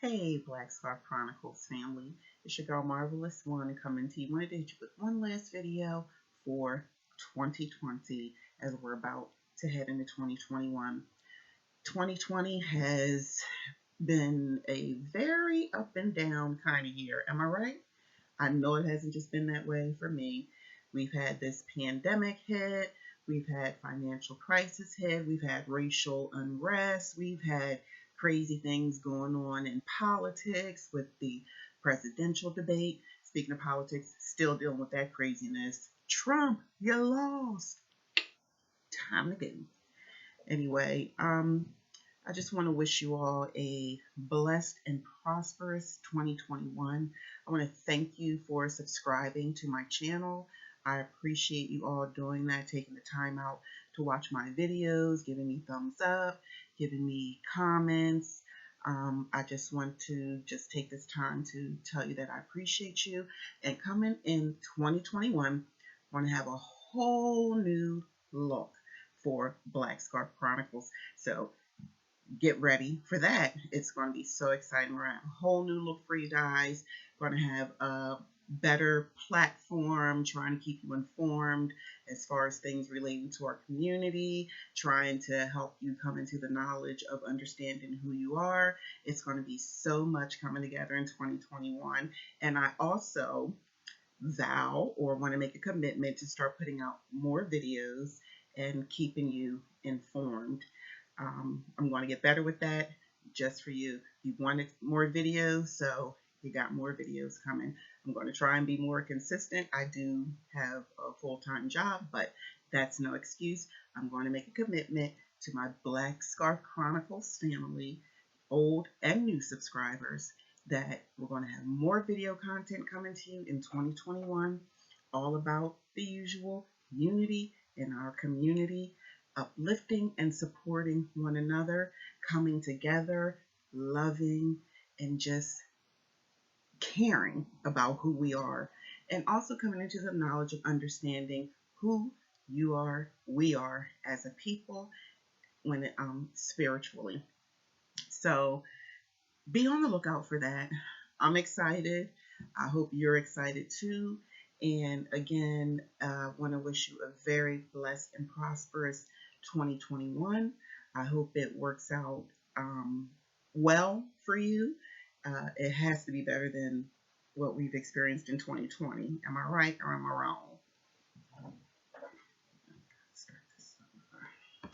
Hey, Black Scar Chronicles family. It's your girl Marvelous One coming to you. Wanted to hit you with one last video for 2020 as we're about to head into 2021. 2020 has been a very up and down kind of year. Am I right? I know it hasn't just been that way for me. We've had this pandemic hit, we've had financial crisis hit, we've had racial unrest, we've had crazy things going on in politics with the presidential debate. Speaking of politics, still dealing with that craziness. Trump, you lost. Time to go. Anyway, I just want to wish you all a blessed and prosperous 2021. I want to thank you for subscribing to my channel. I appreciate you all doing that, taking the time out to watch my videos, giving me thumbs up, giving me comments. I just want to take this time to tell you that I appreciate you. And coming in 2021, I want to have a whole new look for Black Scarf Chronicles. So get ready for that. It's going to be so exciting. We're going to have a whole new look for you guys. We're going to have a better platform, trying to keep you informed as far as things relating to our community, trying to help you come into the knowledge of understanding who you are. It's going to be so much coming together in 2021. And I also vow or want to make a commitment to start putting out more videos and keeping you informed. I'm going to get better with that just for you. You wanted more videos, so you got more videos coming. I'm going to try and be more consistent. I do have a full-time job, but that's no excuse. I'm going to make a commitment to my Black Scarf Chronicles family, old and new subscribers, that we're going to have more video content coming to you in 2021, all about the usual unity in our community, uplifting and supporting one another, coming together, loving, and just caring about who we are, and also coming into the knowledge of understanding who you are, we are as a people when it spiritually. So be on the lookout for that. I'm excited. I hope you're excited too. And again, want to wish you a very blessed and prosperous 2021. I hope it works out well for you. It has to be better than what we've experienced in 2020. Am I right or am I wrong?